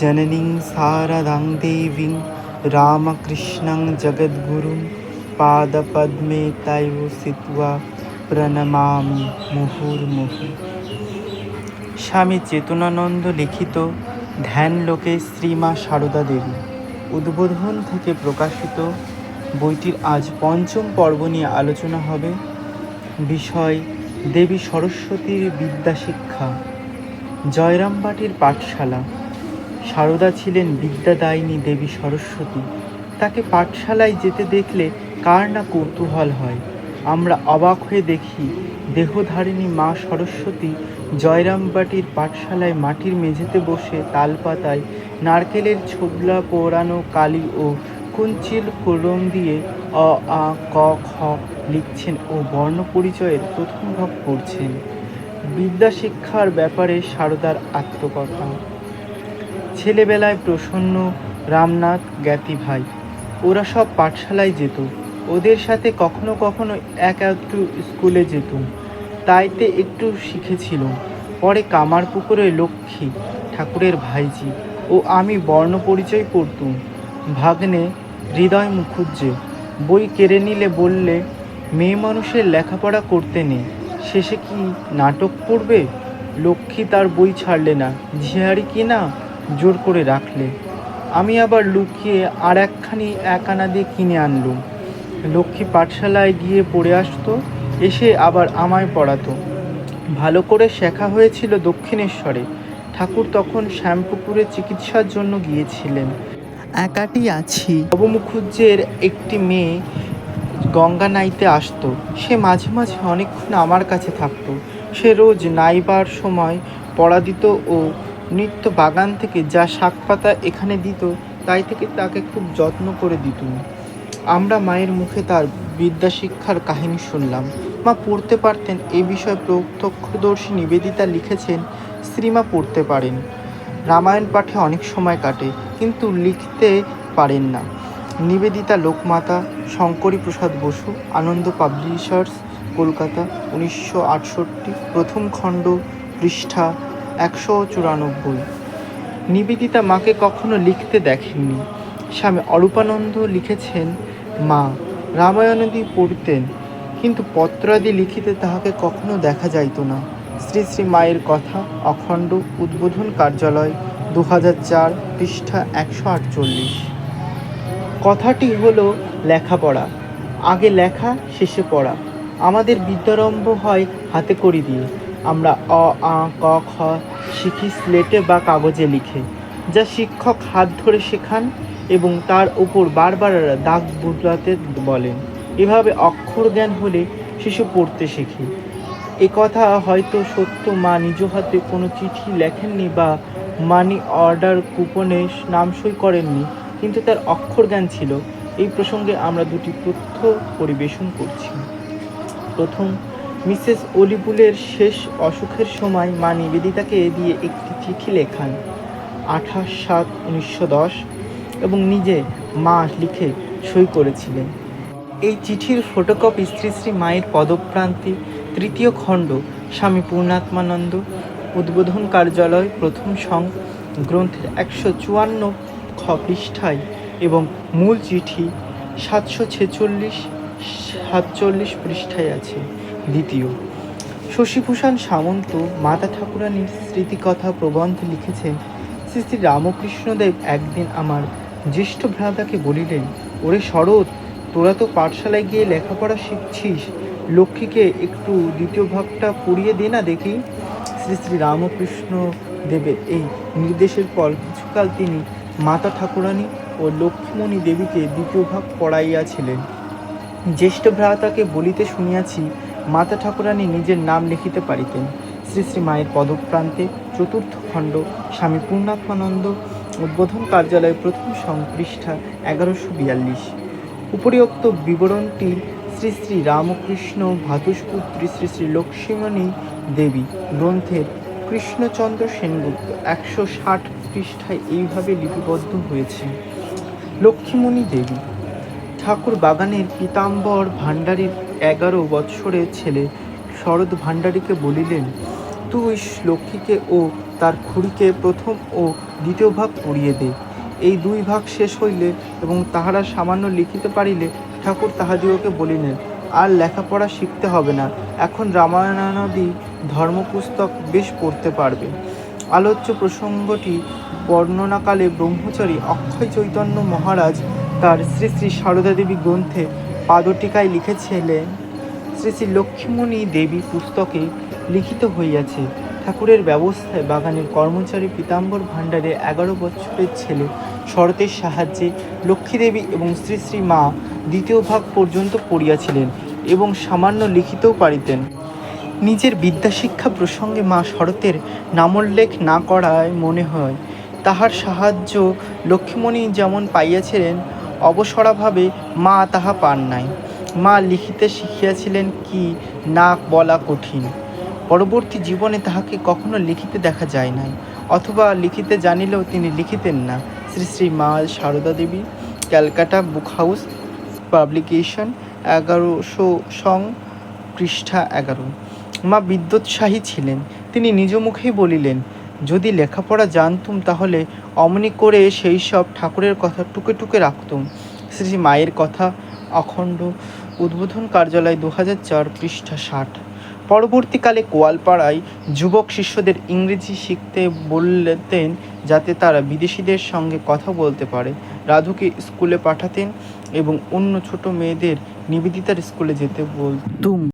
জননীং শারদাং দেবীং রামকৃষ্ণং জগদ্গুরুং পাদপদ্মে তয়ো সিত্বা প্রণমামি মুহুর্মুহু। স্বামী চেতনানন্দ লিখিত ধ্যানলোকে শ্রীমা সারদা দেবী উদ্বোধন থেকে প্রকাশিত বইটির আজ পঞ্চম পর্ব নিয়ে আলোচনা হবে। বিষয় দেবী সরস্বতীর বিদ্যাশিক্ষা। জয়রামবাটির পাঠশালা। সারদা ছিলেন বিদ্যাদায়িনী দেবী সরস্বতী। তাকে পাঠশালায় যেতে দেখলে কার না কৌতূহল হয়। আমরা অবাক হয়ে দেখি দেহধারিণী মা সরস্বতী জয়রামবাটির পাঠশালায় মাটির মেঝেতে বসে তালপাতায় নারকেলের ছোবলা পোড়ানো কালি ও কুঞ্চিল কলম দিয়ে অ আ ক খ লিখছেন ও বর্ণ পরিচয়ের প্রথম ভাগ পড়ছেন। বিদ্যাশিক্ষার ব্যাপারে সারদার আত্মকথা। ছেলেবেলায় প্রসন্ন, রামনাথ, জ্ঞাতি ভাই ওরা সব পাঠশালায় যেত। ওদের সাথে কখনো কখনো একটু স্কুলে যেতুম, তাইতে একটু শিখেছিল। পরে কামারপুকুরে লক্ষ্মী ঠাকুরের ভাইজি ও আমি বর্ণ পরিচয় পড়তুম। ভাগ্নে হৃদয় মুখুজ্জে বই কেড়ে নিলে বললে, মেয়ে মানুষের লেখাপড়া করতে নেই, শেষে কি নাটক পড়বে? লক্ষ্মী তার বই ছাড়লে না, ঝিয়ারি কি না জোর করে রাখলে। আমি আবার লুকিয়ে আর একখানি এক আনা দিয়ে কিনে আনলুম। লক্ষ্মী পাঠশালায় গিয়ে পড়ে আসতো, এসে আবার আমায় পড়াতো। ভালো করে শেখা হয়েছিল দক্ষিণেশ্বরে। ঠাকুর তখন শ্যামপুকুরে চিকিৎসার জন্য গিয়েছিলেন। একাটি আছি। অবমুখুজ্জের একটি মেয়ে গঙ্গা নাইতে আসতো। সে মাঝে মাঝে অনেকক্ষণ আমার কাছে থাকতো। সে রোজ নাইবার সময় পড়া দিত ও নিত্য বাগান থেকে যা শাক পাতা এখানে দিত তাই থেকে তাকে খুব যত্ন করে দিতুম। আমরা মায়ের মুখে তার বিদ্যাশিক্ষার কাহিনী শুনলাম। মা পড়তে পারতেন এ বিষয়ে প্রত্যক্ষদর্শী নিবেদিতা লিখেছেন, শ্রীমা পড়তে পারেন। রামায়ণ পাঠে অনেক সময় কাটে, কিন্তু লিখতে পারেন না। নিবেদিতা লোকমাতা, শঙ্করী প্রসাদ বসু, আনন্দ পাবলিশার্স, কলকাতা, 1968, প্রথম খণ্ড, পৃষ্ঠা 194। নিবেদিতা মাকে কখনো লিখতে দেখেননি। স্বামী অরূপানন্দ লিখেছেন, মা রামায়ণাদি পড়তেন, কিন্তু পত্রাদি লিখিতে তাহাকে কখনো দেখা যাইত না। শ্রী শ্রী মায়ের কথা, অখণ্ড, উদ্বোধন কার্যালয়, 2004, পৃষ্ঠা 148। কথাটি হলো লেখাপড়া। আগে লেখা, শেষে পড়া। আমাদের বিদ্যারম্ভ হয় হাতে করি দিয়ে। আমরা অ আ ক খ শিখি স্লেটে বা কাগজে লিখে, যা শিক্ষক হাত ধরে শেখান এবং তার উপর বারবার দাগ বোলাতে বলেন। এভাবে অক্ষর জ্ঞান হলে শিশু পড়তে শেখে। এ কথা হয়তো সত্য, মা নিজ হাতে কোনো চিঠি লেখেননি বা মানি অর্ডার কুপনে নাম সই করেননি, কিন্তু তার অক্ষর জ্ঞান ছিল। এই প্রসঙ্গে আমরা দুটি তথ্য পরিবেশন করছি। প্রথম, মিসেস অলিপুলের শেষ অসুখের সময় মা নিবেদিতাকে দিয়ে একটি চিঠি লেখান, 28/7/1910, এবং নিজে মা লিখে সই করেছিলেন। এই চিঠির ফটোকপি শ্রী শ্রী মায়ের পদপ্রান্তে, 3য় খণ্ড, স্বামী পূর্ণাত্মানন্দ, উদ্বোধন কার্যালয়, প্রথম সং, গ্রন্থের 154 পৃষ্ঠায়, এবং মূল চিঠি 746-47 পৃষ্ঠায় আছে। দ্বিতীয়, শশীভূষণ সামন্ত মাতা ঠাকুরানীর স্মৃতিকথা প্রবন্ধ লিখেছেন। শ্রী শ্রী রামকৃষ্ণদেব একদিন আমার জ্যেষ্ঠ ভ্রাতাকে বলিলেন, ওরে শরৎ, তোরা তো পাঠশালায় গিয়ে লেখাপড়া শিখছিস, লক্ষ্মীকে একটু দ্বিতীয় ভাগটা পড়িয়ে দে না দেখি। শ্রী শ্রী রামকৃষ্ণ দেবের এই নির্দেশের পর কিছুকাল তিনি মাতা ঠাকুরানী ও লক্ষ্মীমণি দেবীকে দ্বিতীয় ভাগ পড়াইয়াছিলেন। জ্যেষ্ঠ ভ্রাতাকে বলিতে শুনিয়াছি, মাতা ঠাকুরানী নিজের নাম লিখিতে পারিতেন। শ্রী শ্রী মায়ের পদপ্রান্তে, 4th খণ্ড, স্বামী পূর্ণাত্মানন্দ, উদ্বোধন কার্যালয়, প্রথম সং, পৃষ্ঠা 1142। উপরিউক্ত বিবরণটি শ্রী শ্রী রামকৃষ্ণ ভ্রাতুষ্পুত্রী শ্রী শ্রী লক্ষ্মীমণি দেবী গ্রন্থের কৃষ্ণচন্দ্র সেনগুপ্ত 160 পৃষ্ঠায় এইভাবে লিপিবদ্ধ হয়েছে। লক্ষ্মীমণি দেবী। ঠাকুর বাগানের পীতাম্বর ভাণ্ডারীর 11 বৎসরের ছেলে শরৎ ভাণ্ডারীকে বলিলেন, তুই লক্ষ্মীকে ও তার খুড়িকে প্রথম ও দ্বিতীয় ভাগ পড়িয়ে দে। এই দুই ভাগ শেষ হইলে এবং তাহারা সামান্য লিখিতে পারিলে ঠাকুর তাহাদিগকে বলিলেন, আর লেখাপড়া শিখতে হবে না, এখন রামায়ণাদি ধর্মপুস্তক বেশ পড়তে পারবে। আলোচ্য প্রসঙ্গটি বর্ণনাকালে ব্রহ্মচারী অক্ষয় চৈতন্য মহারাজ তার শ্রী শ্রী সারদা দেবী গ্রন্থে পাদটিকায় লিখেছিলেন, শ্রী শ্রী লক্ষ্মীমণি দেবী পুস্তকে লিখিত হইয়াছে। ঠাকুরের ব্যবস্থায় বাগানের কর্মচারী পীতাম্বর ভাণ্ডারে 11 বছরের ছেলে শরতের সাহায্যে লক্ষ্মীদেবী এবং শ্রী শ্রী মা দ্বিতীয় ভাগ পর্যন্ত পড়িয়াছিলেন এবং সামান্য লিখিতেও পারিতেন। নিজের বিদ্যাশিক্ষা প্রসঙ্গে মা শরতের নামোল্লেখ না করায় মনে হয় তাহার সাহায্য লক্ষ্মীমণি যেমন পাইয়াছিলেন, অবসরাভাবে মা তাহা পান নাই। মা লিখিতে শিখিয়াছিলেন কি না বলা কঠিন। পরবর্তী জীবনে তাহাকে কখনো লিখিতে দেখা যায় নাই, অথবা লিখিতে জানিলেও তিনি লিখিতেন না। Shri Shri Ma Sarada Devi, Calcutta book house publication, 1100 song, পৃষ্ঠা 11। মা বিদ্যোৎসাহী ছিলেন। তিনি নিজ মুখেই বলিলেন, যদি লেখাপড়া জানতুম তাহলে অমনি করে সেই সব ঠাকুরের কথা টুকে টুকে রাখতুম। শ্রী শ্রী মায়ের কথা, অখণ্ড উদ্বোধন কার্যালয়, 2004, পৃষ্ঠা 60। পরবর্তীকালে গোয়ালপাড়ায় যুবক শিষ্যদের ইংরেজি শিখতে বলতেন যাতে তারা বিদেশিদের সঙ্গে কথা বলতে পারে। রাধুকে স্কুলে পাঠাতেন এবং অন্য ছোট মেয়েদের নিবেদিতার স্কুলে যেতে বলতুম।